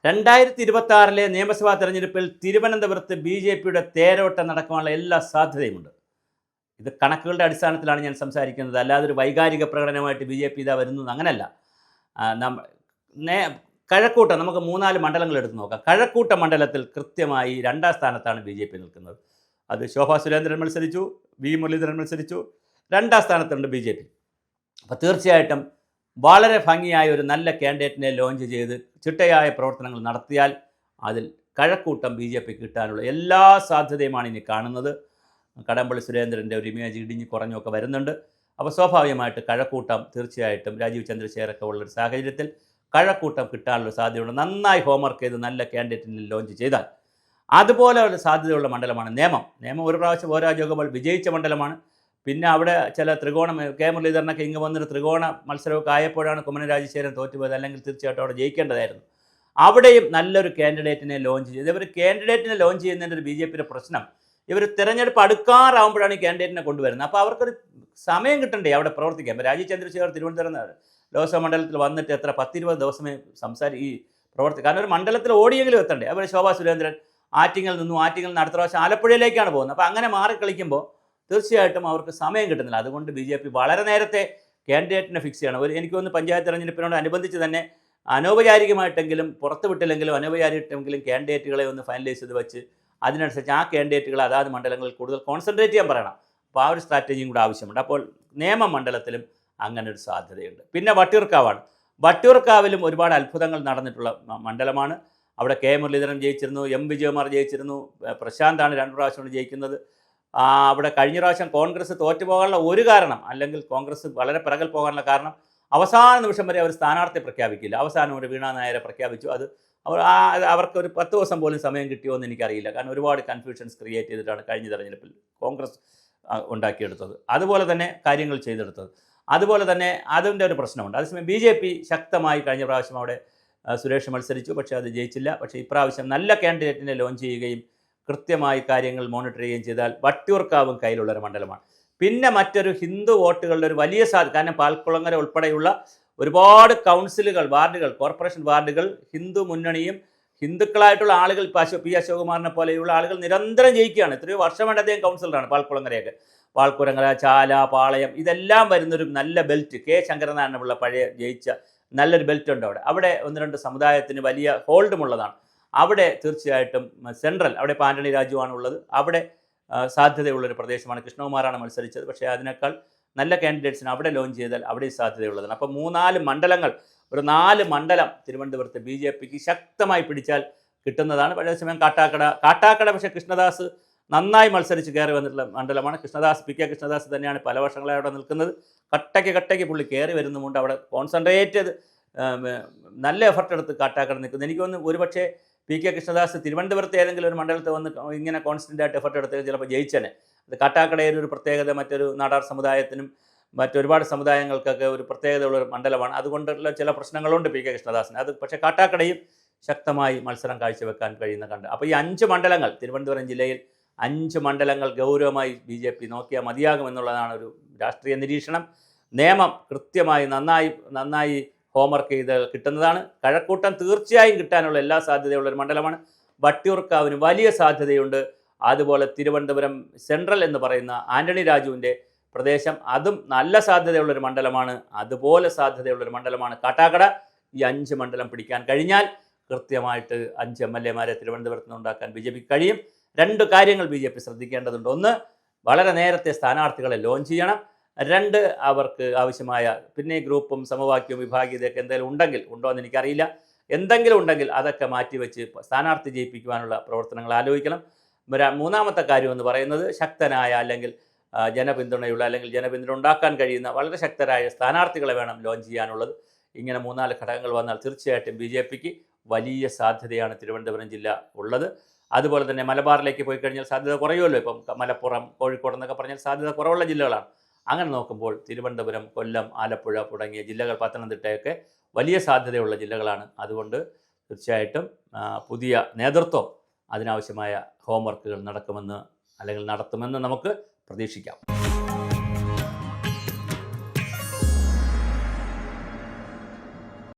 2026 നിയമസഭാ തെരഞ്ഞെടുപ്പിൽ തിരുവനന്തപുരത്ത് ബി.ജെ.പിയുടെ തേരോട്ടം നടക്കാനുള്ള എല്ലാ സാധ്യതയുമുണ്ട്. ഇത് കണക്കുകളുടെ അടിസ്ഥാനത്തിലാണ് ഞാൻ സംസാരിക്കുന്നത്. അല്ലാതെ ഒരു വൈകാരിക പ്രകടനമായിട്ട് ബി.ജെ.പി ഇതാ വരുന്നു അങ്ങനെയല്ല. കഴക്കൂട്ടം നമുക്ക് 3-4 മണ്ഡലങ്ങൾ എടുത്ത് നോക്കാം. കഴക്കൂട്ട മണ്ഡലത്തിൽ കൃത്യമായി 2ാം സ്ഥാനത്താണ് ബി.ജെ.പി നിൽക്കുന്നത്. അത് ശോഭാ സുരേന്ദ്രൻ മത്സരിച്ചു, വി മുരളീധരൻ മത്സരിച്ചു, 2ാം സ്ഥാനത്തുണ്ട് ബി.ജെ.പി. അപ്പോൾ തീർച്ചയായിട്ടും വളരെ ഭംഗിയായ ഒരു നല്ല കാൻഡിഡേറ്റിനെ ലോഞ്ച് ചെയ്ത് ചിട്ടയായ പ്രവർത്തനങ്ങൾ നടത്തിയാൽ അതിൽ കഴക്കൂട്ടം ബി.ജെ.പി കിട്ടാനുള്ള എല്ലാ സാധ്യതയുമാണ് ഇനി കാണുന്നത്. കടകംപള്ളി സുരേന്ദ്രൻ്റെ ഒരു ഇമേജ് ഇടിഞ്ഞ് കുറഞ്ഞൊക്കെ വരുന്നുണ്ട്. അപ്പോൾ സ്വാഭാവികമായിട്ട് കഴക്കൂട്ടം തീർച്ചയായിട്ടും രാജീവ് ചന്ദ്രശേഖരൊക്കെ ഉള്ളൊരു സാഹചര്യത്തിൽ കഴക്കൂട്ടം കിട്ടാനുള്ള സാധ്യതയുണ്ട്. നന്നായി ഹോംവർക്ക് ചെയ്ത് നല്ല കാൻഡിഡേറ്റിനെ ലോഞ്ച് ചെയ്താൽ. അതുപോലെ ഒരു സാധ്യതയുള്ള മണ്ഡലമാണ് നേമം ഒരു പ്രാവശ്യം ഓരോ ജോഗബൾ വിജയിച്ച മണ്ഡലമാണ്. പിന്നെ അവിടെ ചില കെ മുരളീധരനൊക്കെ ഇങ്ങ് വന്നൊരു ത്രികോണ മത്സരമൊക്കെ ആയപ്പോഴാണ് കുമ്മനം രാജശേഖരൻ തോറ്റുപോയത്. അല്ലെങ്കിൽ തീർച്ചയായിട്ടും അവിടെ ജയിക്കേണ്ടതായിരുന്നു. അവിടെയും നല്ലൊരു കാൻഡിഡേറ്റിനെ ലോഞ്ച് ചെയ്ത് ഇവർ കാൻഡിഡേറ്റിനെ ലോഞ്ച് ചെയ്യുന്നതിൻ്റെ ഒരു ബി.ജെ.പിയുടെ പ്രശ്നം, ഇവർ തിരഞ്ഞെടുപ്പ് അടുക്കാറാവുമ്പോഴാണ് ഈ കാൻഡിഡേറ്റിനെ കൊണ്ടുവരുന്നത്. അപ്പോൾ അവർക്കൊരു സമയം കിട്ടണ്ടേ അവിടെ പ്രവർത്തിക്കാൻ. ഇപ്പോൾ രാജീവ് ചന്ദ്രശേഖർ തിരുവനന്തപുരം ലോക്സഭാ മണ്ഡലത്തിൽ വന്നിട്ട് 10-20 ദിവസമേ കാരണം ഒരു മണ്ഡലത്തിൽ ഓടിയെങ്കിലും എത്തണ്ടേ. അതുപോലെ ശോഭാ സുരേന്ദ്രൻ ആറ്റിങ്ങിൽ നിന്ന് അടുത്ത പ്രാവശ്യം ആലപ്പുഴയിലേക്കാണ് പോകുന്നത്. അപ്പോൾ അങ്ങനെ മാറിക്കളിക്കുമ്പോൾ തീർച്ചയായിട്ടും അവർക്ക് സമയം കിട്ടുന്നില്ല. അതുകൊണ്ട് ബി.ജെ.പി വളരെ നേരത്തെ കാൻഡിഡേറ്റിനെ ഫിക്സ് ചെയ്യണം. എനിക്ക് തോന്നുന്നു പഞ്ചായത്ത് തെരഞ്ഞെടുപ്പിനോട് അനുബന്ധിച്ച് തന്നെ അനൗപചാരികമായിട്ടെങ്കിലും പുറത്തുവിട്ടില്ലെങ്കിലും അനൗപചാരികമായിട്ടെങ്കിലും കാൻഡിഡേറ്റുകളെ ഒന്ന് ഫൈനലൈസ് ചെയ്ത് വെച്ച് അതിനനുസരിച്ച് ആ കാൻഡിഡേറ്റുകൾ അതാത് മണ്ഡലങ്ങളിൽ കൂടുതൽ കോൺസെൻട്രേറ്റ് ചെയ്യാൻ പറയണം. അപ്പോൾ ആ ഒരു സ്ട്രാറ്റജിയും കൂടെ ആവശ്യമുണ്ട്. അപ്പോൾ നേമം മണ്ഡലത്തിലും അങ്ങനെ ഒരു സാധ്യതയുണ്ട്. പിന്നെ വട്ടിയൂർക്കാവിലും ഒരുപാട് അത്ഭുതങ്ങൾ നടന്നിട്ടുള്ള മണ്ഡലമാണ്. അവിടെ കെ മുരളീധരൻ ജയിച്ചിരുന്നു, എം വിജയകുമാർ ജയിച്ചിരുന്നു, പ്രശാന്താണ് 2 പ്രാവശ്യമാണ് ജയിക്കുന്നത്. അവിടെ കഴിഞ്ഞ പ്രാവശ്യം കോൺഗ്രസ് തോറ്റുപോകാനുള്ള ഒരു കാരണം, അല്ലെങ്കിൽ കോൺഗ്രസ് വളരെ പിറകിൽ പോകാനുള്ള കാരണം, അവസാന നിമിഷം വരെ അവർ സ്ഥാനാർത്ഥി പ്രഖ്യാപിക്കില്ല. അവസാനം ഒരു വീണ നായരെ പ്രഖ്യാപിച്ചു. അത് അവർക്ക് ഒരു 10 ദിവസം പോലും സമയം കിട്ടിയോ എന്ന് എനിക്കറിയില്ല. കാരണം ഒരുപാട് കൺഫ്യൂഷൻസ് ക്രിയേറ്റ് ചെയ്തിട്ടാണ് കഴിഞ്ഞ തെരഞ്ഞെടുപ്പിൽ കോൺഗ്രസ് ഉണ്ടാക്കിയെടുത്തത്, അതുപോലെ തന്നെ കാര്യങ്ങൾ ചെയ്തെടുത്തത്. അതുപോലെ തന്നെ അതിൻ്റെ ഒരു പ്രശ്നമുണ്ട്. അതേസമയം ബി.ജെ.പി ശക്തമായി കഴിഞ്ഞ പ്രാവശ്യം അവിടെ സുരേഷ് മത്സരിച്ചു, പക്ഷേ അത് ജയിച്ചില്ല. പക്ഷേ ഇപ്രാവശ്യം നല്ല കാൻഡിഡേറ്റിനെ ലോഞ്ച് ചെയ്യുകയും കൃത്യമായി കാര്യങ്ങൾ മോണിറ്റർ ചെയ്യുകയും ചെയ്താൽ വട്ടിയൂർക്കാവും കയ്യിലുള്ളൊരു മണ്ഡലമാണ്. പിന്നെ മറ്റൊരു ഹിന്ദു വോട്ടുകളുടെ ഒരു വലിയ സാധ്യത, കാരണം പാൽക്കുളങ്ങര ഉൾപ്പെടെയുള്ള ഒരുപാട് വാർഡുകൾ, കോർപ്പറേഷൻ വാർഡുകൾ ഹിന്ദു മുന്നണിയും ഹിന്ദുക്കളായിട്ടുള്ള ആളുകൾ, പി അശോകുമാറിനെ പോലെയുള്ള ആളുകൾ നിരന്തരം ജയിക്കുകയാണ്. എത്രയോ വർഷമായിട്ട് അദ്ദേഹം കൗൺസിലറാണ് പാൽക്കുളങ്ങരയൊക്കെ. പാൽക്കുളങ്ങര, ചാല, പാളയം ഇതെല്ലാം വരുന്നൊരു നല്ല ബെൽറ്റ്, കെ ശങ്കരനാരായണപിള്ള പഴയ ജയിച്ച നല്ലൊരു ബെൽറ്റ് ഉണ്ട് അവിടെ 1-2 സമുദായത്തിന് വലിയ ഹോൾഡുമുള്ളതാണ്. അവിടെ തീർച്ചയായിട്ടും സെൻട്രൽ, അവിടെ ഇപ്പോൾ ആന്റണി രാജുവാണ് ഉള്ളത്, അവിടെ സാധ്യതയുള്ളൊരു പ്രദേശമാണ്. കൃഷ്ണകുമാറാണ് മത്സരിച്ചത്. പക്ഷേ അതിനേക്കാൾ നല്ല കാൻഡിഡേറ്റ്സിന് അവിടെ ലോഞ്ച് ചെയ്താൽ അവിടെ സാധ്യതയുള്ളതാണ്. അപ്പോൾ 3-4 മണ്ഡലങ്ങൾ, ഒരു 4 മണ്ഡലം തിരുവനന്തപുരത്ത് ബി.ജെ.പിക്ക് ശക്തമായി പിടിച്ചാൽ കിട്ടുന്നതാണ്. അതേസമയം കാട്ടാക്കട പക്ഷേ കൃഷ്ണദാസ് നന്നായി മത്സരിച്ച് കയറി വന്നിട്ടുള്ള മണ്ഡലമാണ്. പി കെ കൃഷ്ണദാസ് തന്നെയാണ് പല വർഷങ്ങളായി അവിടെ നിൽക്കുന്നത്. കട്ടയ്ക്ക് പുള്ളി കയറി വരുന്നുമുണ്ട്. അവിടെ കോൺസെൻട്രേറ്റ് ചെയ്ത് നല്ല എഫർട്ട് എടുത്ത് കാട്ടാക്കട നിൽക്കുന്നത്. എനിക്ക് തോന്നുന്നു ഒരുപക്ഷേ പി കെ കൃഷ്ണദാസ് തിരുവനന്തപുരത്ത് ഏതെങ്കിലും ഒരു മണ്ഡലത്തിൽ വന്ന് ഇങ്ങനെ കോൺസ്റ്റൻ്റ് ആയിട്ട് എഫർട്ട് എടുത്ത് ചിലപ്പോൾ ജയിച്ചനെ. അത് കാട്ടാക്കടയിൽ ഒരു പ്രത്യേകത, മറ്റൊരു നാടാർ സമുദായത്തിനും മറ്റൊരുപാട് സമുദായങ്ങൾക്കൊക്കെ ഒരു പ്രത്യേകതയുള്ളൊരു മണ്ഡലമാണ്. അതുകൊണ്ടുള്ള ചില പ്രശ്നങ്ങളുണ്ട് പി കെ കൃഷ്ണദാസിന്. അത് പക്ഷേ കാട്ടാക്കടയും ശക്തമായി മത്സരം കാഴ്ചവെക്കാൻ കഴിയുന്ന അപ്പോൾ ഈ 5 മണ്ഡലങ്ങൾ, തിരുവനന്തപുരം ജില്ലയിൽ 5 മണ്ഡലങ്ങൾ ഗൗരവമായി ബി.ജെ.പി നോക്കിയാൽ മതിയാകുമെന്നുള്ളതാണ് ഒരു രാഷ്ട്രീയ നിരീക്ഷണം. നേമം കൃത്യമായി നന്നായി ഹോംവർക്ക് ചെയ്ത് കിട്ടുന്നതാണ്. കഴക്കൂട്ടം തീർച്ചയായും കിട്ടാനുള്ള എല്ലാ സാധ്യതയുള്ളൊരു മണ്ഡലമാണ്. വട്ടിയൂർക്കാവിന് വലിയ സാധ്യതയുണ്ട്. അതുപോലെ തിരുവനന്തപുരം സെൻട്രൽ എന്ന് പറയുന്ന ആന്റണി രാജുവിൻ്റെ പ്രദേശം, അതും നല്ല സാധ്യതയുള്ളൊരു മണ്ഡലമാണ്. അതുപോലെ സാധ്യതയുള്ളൊരു മണ്ഡലമാണ് കാട്ടാക്കട. ഈ 5 മണ്ഡലം പിടിക്കാൻ കഴിഞ്ഞാൽ കൃത്യമായിട്ട് 5 MLA-മാരെ തിരുവനന്തപുരത്ത് നിന്ന് ഉണ്ടാക്കാൻ ബി.ജെ.പിക്ക് കഴിയും. 2 കാര്യങ്ങൾ ബി.ജെ.പി ശ്രദ്ധിക്കേണ്ടതുണ്ട്. 1, വളരെ നേരത്തെ സ്ഥാനാർത്ഥികളെ ലോഞ്ച് ചെയ്യണം. 2, അവർക്ക് ആവശ്യമായ പിന്നെ ഗ്രൂപ്പും സമവാക്യവും വിഭാഗീയതയൊക്കെ എന്തെങ്കിലും ഉണ്ടോ എന്ന് എനിക്കറിയില്ല. എന്തെങ്കിലും ഉണ്ടെങ്കിൽ അതൊക്കെ മാറ്റിവെച്ച് സ്ഥാനാർത്ഥി ജയിപ്പിക്കുവാനുള്ള പ്രവർത്തനങ്ങൾ ആലോചിക്കണം. 3-ാമത്തെ കാര്യം എന്ന് പറയുന്നത് ശക്തനായ, അല്ലെങ്കിൽ ജനപിന്തുണ ഉണ്ടാക്കാൻ കഴിയുന്ന വളരെ ശക്തരായ സ്ഥാനാർത്ഥികളെ വേണം ലോഞ്ച് ചെയ്യാനുള്ളത്. ഇങ്ങനെ 3-4 ഘടകങ്ങൾ വന്നാൽ തീർച്ചയായിട്ടും ബി.ജെ.പിക്ക് വലിയ സാധ്യതയാണ് തിരുവനന്തപുരം ജില്ല ഉള്ളത്. അതുപോലെ തന്നെ മലബാറിലേക്ക് പോയി കഴിഞ്ഞാൽ സാധ്യത കുറയുമല്ലോ. ഇപ്പം മലപ്പുറം, കോഴിക്കോട് എന്നൊക്കെ പറഞ്ഞാൽ സാധ്യത കുറവുള്ള ജില്ലകളാണ്. അങ്ങനെ നോക്കുമ്പോൾ തിരുവനന്തപുരം, കൊല്ലം, ആലപ്പുഴ തുടങ്ങിയ ജില്ലകൾ, പത്തനംതിട്ടയൊക്കെ വലിയ സാധ്യതയുള്ള ജില്ലകളാണ്. അതുകൊണ്ട് തീർച്ചയായിട്ടും പുതിയ നേതൃത്വം അതിനാവശ്യമായ ഹോംവർക്കുകൾ നടത്തുമെന്ന് നമുക്ക് പ്രതീക്ഷിക്കാം.